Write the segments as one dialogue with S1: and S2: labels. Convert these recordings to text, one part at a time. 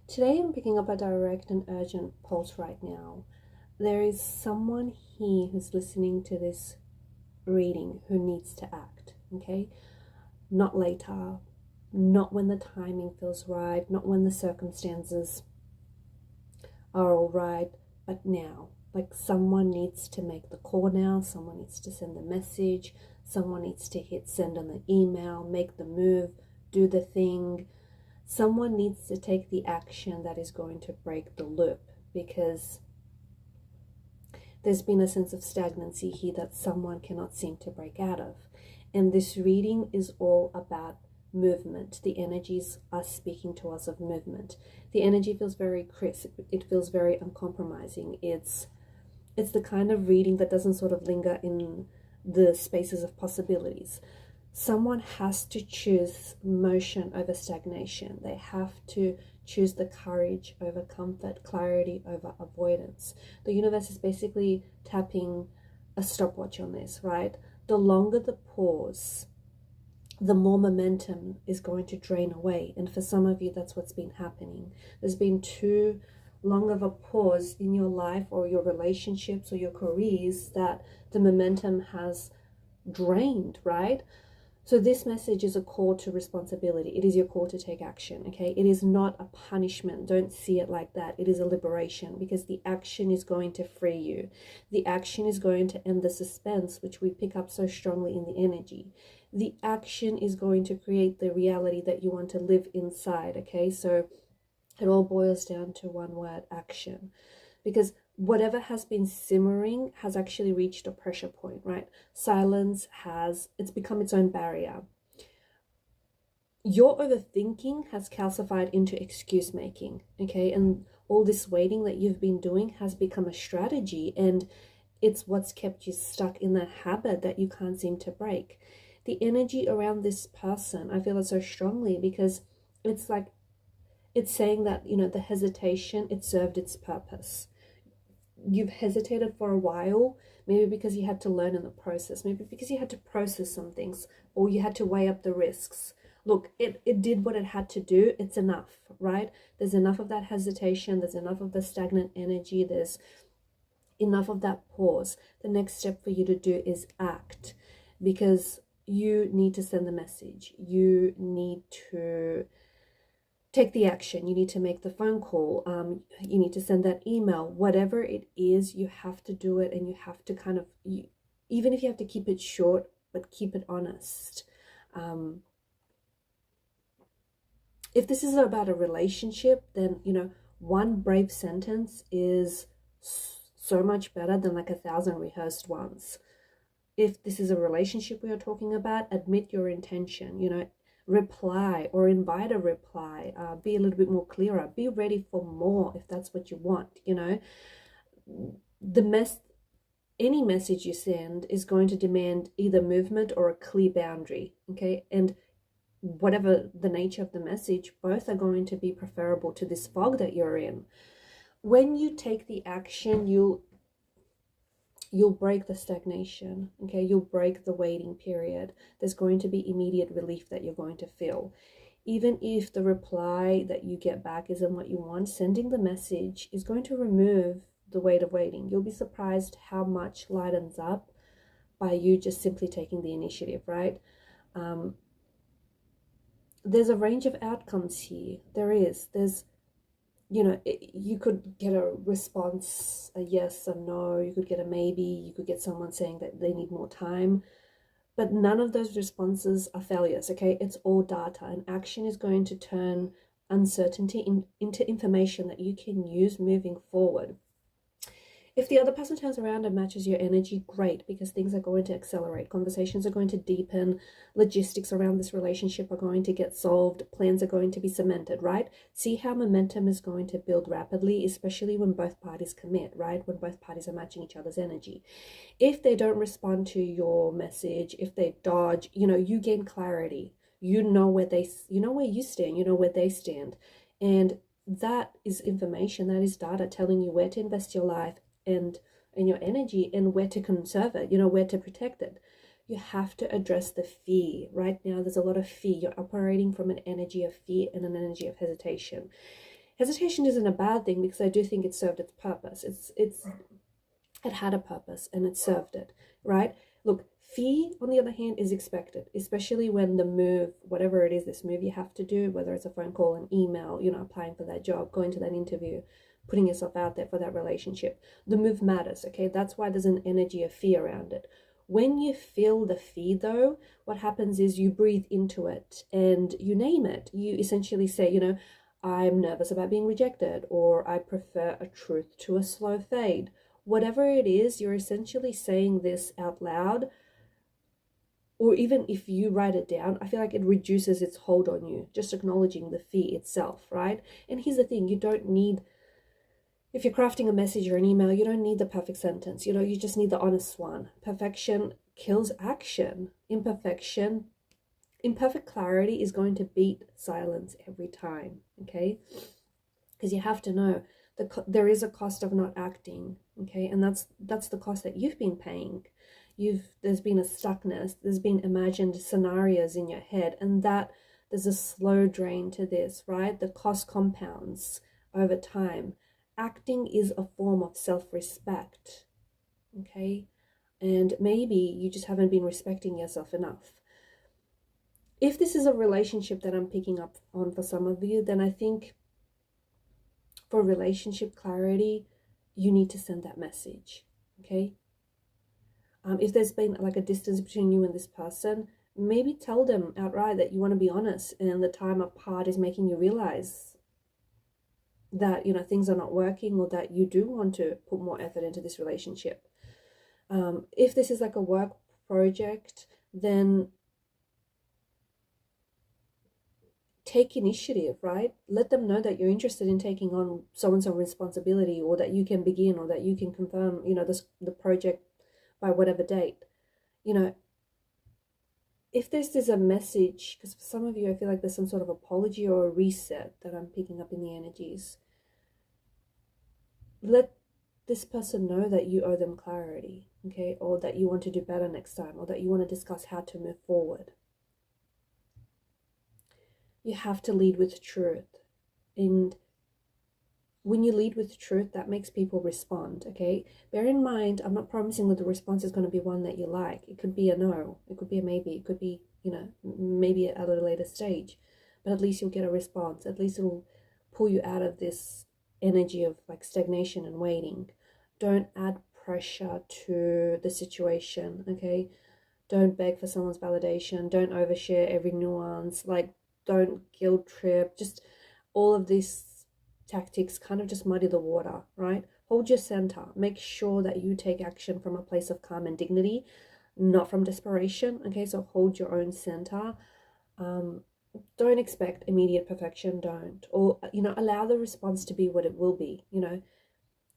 S1: Today I'm picking up a direct and urgent pulse right now. There is someone here who's listening to this reading who needs to act, okay? Not later, not when the timing feels right, not when the circumstances are all right, but now. Like someone needs to make the call now, someone needs to send the message, someone needs to hit send on the email, make the move, do the thing. Someone needs to take the action that is going to break the loop, because there's been a sense of stagnancy here that someone cannot seem to break out of. And this reading is all about movement. The energies are speaking to us of movement. The energy feels very crisp. It feels very uncompromising. It's the kind of reading that doesn't sort of linger in the spaces of possibilities. Someone has to choose motion over stagnation. They have to choose the courage over comfort, clarity over avoidance. The universe is basically tapping a stopwatch on this, right? The longer the pause, the more momentum is going to drain away. And for some of you, that's what's been happening. There's been too long of a pause in your life or your relationships or your careers that the momentum has drained, right? So this message is a call to responsibility. It is your call to take action, okay? It is not a punishment. Don't see it like that. It is a liberation, because the action is going to free you. The action is going to end the suspense, which we pick up so strongly in the energy. The action is going to create the reality that you want to live inside, okay? So it all boils down to one word: action. Because whatever has been simmering has actually reached a pressure point, right? Silence it's become its own barrier. Your overthinking has calcified into excuse making, okay? And all this waiting that you've been doing has become a strategy, and it's what's kept you stuck in that habit that you can't seem to break. The energy around this person, I feel it so strongly, because it's like, it's saying that, the hesitation, it served its purpose. You've hesitated for a while, maybe because you had to learn in the process, maybe because you had to process some things, or you had to weigh up the risks. Look, it did what it had to do. It's enough, right? There's enough of that hesitation. There's enough of the stagnant energy. There's enough of that pause. The next step for you to do is act, because you need to send the message. You need to take the action. You need to make the phone call. You need to send that email. Whatever it is, you have to do it, and you have to kind of, even if you have to keep it short, but keep it honest. If this is about a relationship, then, one brave sentence is so much better than like 1,000 rehearsed ones. If this is a relationship we are talking about, admit your intention, reply or invite a reply, be a little bit more clearer, be ready for more if that's what you want. Any message you send is going to demand either movement or a clear boundary, okay? And whatever the nature of the message, both are going to be preferable to this fog that you're in. When you take the action, you'll break the stagnation, okay? You'll break the waiting period. There's going to be immediate relief that you're going to feel. Even if the reply that you get back isn't what you want, sending the message is going to remove the weight of waiting. You'll be surprised how much lightens up by you just simply taking the initiative, right? There's a range of outcomes here. There's you could get a response, a yes, a no, you could get a maybe, you could get someone saying that they need more time, but none of those responses are failures, okay? It's all data, and action is going to turn uncertainty into information that you can use moving forward. If the other person turns around and matches your energy, great, because things are going to accelerate. Conversations are going to deepen. Logistics around this relationship are going to get solved. Plans are going to be cemented, right? See how momentum is going to build rapidly, especially when both parties commit, right? When both parties are matching each other's energy. If they don't respond to your message, if they dodge, you gain clarity. You know where you stand, you know where they stand. And that is information, that is data telling you where to invest your life and your energy, and where to conserve it, where to protect it. You have to address the fear. Right now, there's a lot of fear. You're operating from an energy of fear and an energy of hesitation. Hesitation isn't a bad thing, because I do think it served its purpose. It had a purpose and it served it, right? Look, fear, on the other hand, is expected, especially when the move, whatever it is, this move you have to do, whether it's a phone call, an email, applying for that job, going to that interview, putting yourself out there for that relationship. The move matters, okay? That's why there's an energy of fear around it. When you feel the fear, though, what happens is you breathe into it and you name it. You essentially say, I'm nervous about being rejected, or I prefer a truth to a slow fade. Whatever it is, you're essentially saying this out loud, or even if you write it down, I feel like it reduces its hold on you, just acknowledging the fear itself, right? And here's the thing, you don't need, if you're crafting a message or an email, you don't need the perfect sentence, you just need the honest one. Perfection kills action. Imperfect clarity is going to beat silence every time, okay? Because you have to know there is a cost of not acting, okay? And that's the cost that you've been paying. There's been a stuckness, there's been imagined scenarios in your head, and that there's a slow drain to this, right? The cost compounds over time. Acting is a form of self-respect, okay? And maybe you just haven't been respecting yourself enough. If this is a relationship that I'm picking up on for some of you, then I think for relationship clarity, you need to send that message, okay? If there's been like a distance between you and this person, maybe tell them outright that you want to be honest, and the time apart is making you realize that, things are not working, or that you do want to put more effort into this relationship. If this is like a work project, then take initiative, right? Let them know that you're interested in taking on so-and-so responsibility, or that you can begin, or that you can confirm, the project by whatever date. If this is a message, because for some of you, I feel like there's some sort of apology or a reset that I'm picking up in the energies. Let this person know that you owe them clarity, okay? Or that you want to do better next time, or that you want to discuss how to move forward. You have to lead with truth. And when you lead with truth, that makes people respond, okay? Bear in mind, I'm not promising that the response is going to be one that you like. It could be a no, it could be a maybe, it could be, maybe at a later stage. But at least you'll get a response. At least it'll pull you out of this energy of like stagnation and waiting. Don't add pressure to the situation, okay? Don't beg for someone's validation. Don't overshare every nuance. Like, don't guilt trip. Just all of these tactics kind of just muddy the water, right? Hold your center. Make sure that you take action from a place of calm and dignity, not from desperation, okay? So hold your own center. Don't expect immediate perfection. Don't. Or, allow the response to be what it will be.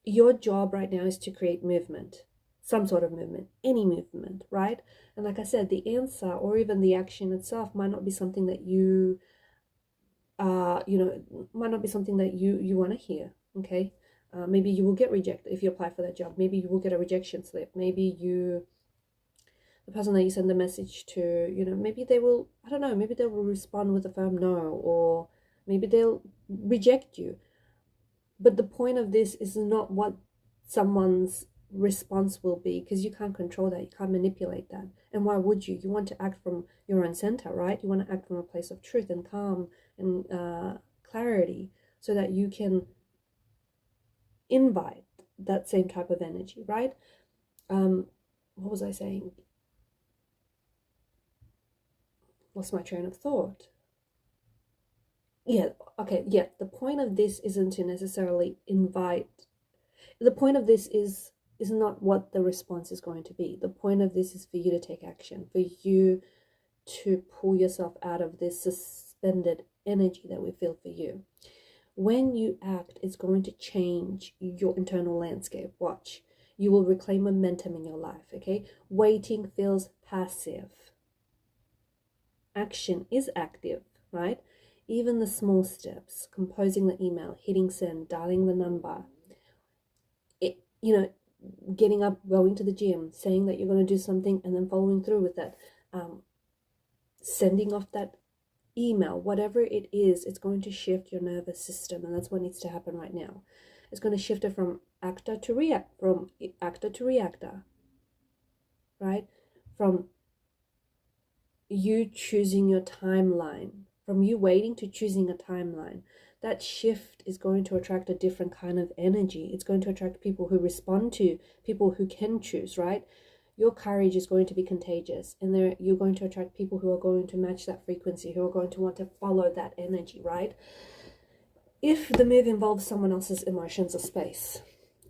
S1: Your job right now is to create movement, some sort of movement, any movement, right? And like I said, the answer or even the action itself might not be something that you might not be something that you want to hear, okay? Maybe you will get rejected if you apply for that job. Maybe you will get a rejection slip. Maybe the person that you send the message to, maybe they will, I don't know, maybe they will respond with a firm no, or maybe they'll reject you. But the point of this is not what someone's response will be, because you can't control that. You can't manipulate that. And why would you? You want to act from your own center, right? You want to act from a place of truth and calm and clarity, so that you can invite that same type of energy, right? What was I saying? Lost my train of thought. Yeah, okay, yeah. The point of this isn't to necessarily invite. The point of this is not what the response is going to be. The point of this is for you to take action, for you to pull yourself out of this suspended energy that we feel for you. When you act, it's going to change your internal landscape. Watch. You will reclaim momentum in your life, okay? Waiting feels passive. Action is active, right? Even the small steps, composing the email, hitting send, dialing the number, getting up, going to the gym, saying that you're going to do something and then following through with that, sending off that email, whatever it is, it's going to shift your nervous system, and that's what needs to happen right now. It's going to shift it from actor to reactor, right? From you choosing your timeline, from you waiting to choosing a timeline. That shift is going to attract a different kind of energy. It's going to attract people who respond to people who can choose, right? Your courage is going to be contagious, and there you're going to attract people who are going to match that frequency, who are going to want to follow that energy, right? If the move involves someone else's emotions or space,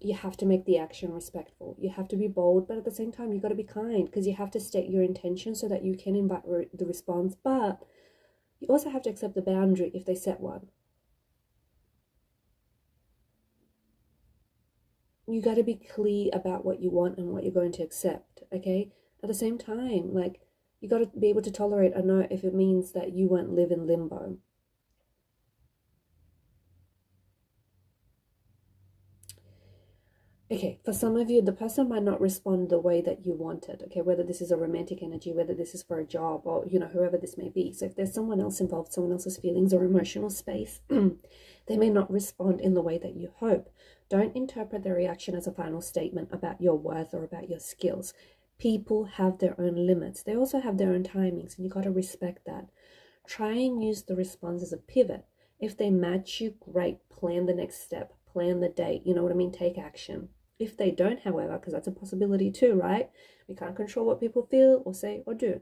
S1: you have to make the action respectful. You have to be bold, but at the same time, you got to be kind, because you have to state your intention so that you can invite the response. But you also have to accept the boundary if they set one. You got to be clear about what you want and what you're going to accept, okay? At the same time, like, you got to be able to tolerate a no if it means that you won't live in limbo. Okay, for some of you, the person might not respond the way that you wanted, okay, whether this is a romantic energy, whether this is for a job, or, you know, whoever this may be. So if there's someone else involved, someone else's feelings or emotional space, they may not respond in the way that you hope. Don't interpret their reaction as a final statement about your worth or about your skills. People have their own limits. They also have their own timings, and you got to respect that. Try and use the response as a pivot. If they match you, great. Plan the next step. Plan the date. You know what I mean? Take action. If they don't, however, because that's a possibility too, right? We can't control what people feel or say or do.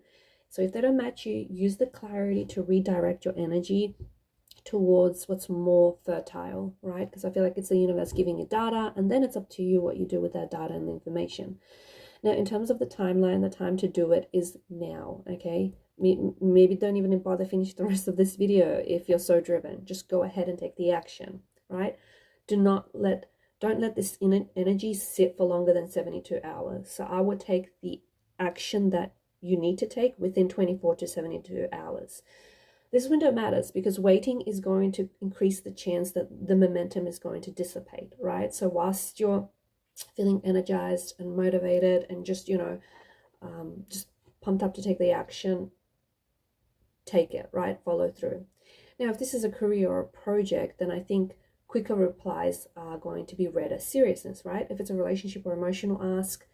S1: So if they don't match you, use the clarity to redirect your energy towards what's more fertile, right? Because I feel like it's the universe giving you data, and then it's up to you what you do with that data and the information. Now, in terms of the timeline, the time to do it is now, okay? Maybe don't even bother finish the rest of this video if you're so driven. Just go ahead and take the action, right? Don't let this energy sit for longer than 72 hours. So I would take the action that you need to take within 24 to 72 hours. This window matters because waiting is going to increase the chance that the momentum is going to dissipate, right? So whilst you're feeling energized and motivated and just, you know, just pumped up to take the action, take it, right? Follow through. Now, if this is a career or a project, then I think quicker replies are going to be read as seriousness, right? If it's a relationship or emotional ask,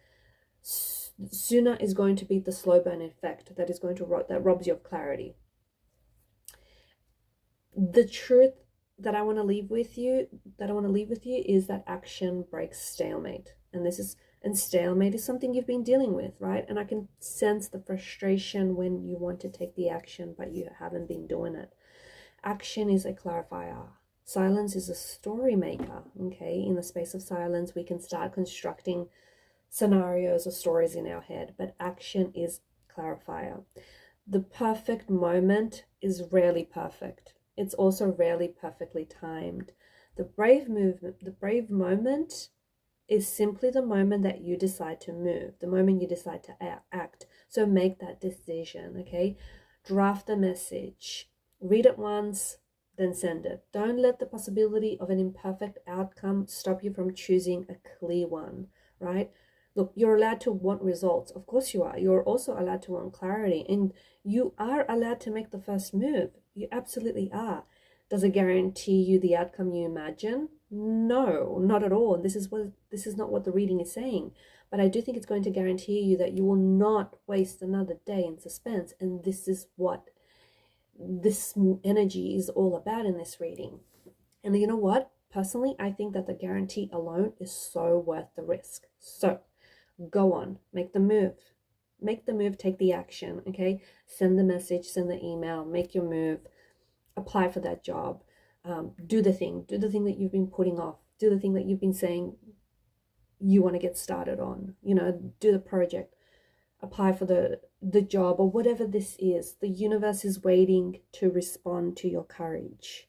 S1: sooner is going to be the slow burn effect that is going to that robs you of clarity. The truth that I want to leave with you is that action breaks stalemate, and stalemate is something you've been dealing with, right? And I can sense the frustration when you want to take the action but you haven't been doing it. Action is a clarifier. Silence is a story maker, okay? In the space of silence, we can start constructing scenarios or stories in our head, but action is clarifier. The perfect moment is rarely perfect. It's also rarely perfectly timed. The brave moment is simply the moment that you decide to move, the moment you decide to act. So make that decision, okay? Draft the message, read it once, then send it. Don't let the possibility of an imperfect outcome stop you from choosing a clear one, right? Look, you're allowed to want results. Of course you are. You're also allowed to want clarity, and you are allowed to make the first move. You absolutely are. Does it guarantee you the outcome you imagine? No, not at all. This is not what the reading is saying. But I do think it's going to guarantee you that you will not waste another day in suspense, and this is what this energy is all about in this reading. And you know what? Personally, I think that the guarantee alone is so worth the risk. So go on, make the move. Make the move, take the action, okay? Send the message, send the email, make your move, apply for that job. Do the thing that you've been putting off. Do the thing that you've been saying you want to get started on. You know, do the project. Apply for the job or whatever this is. The universe is waiting to respond to your courage.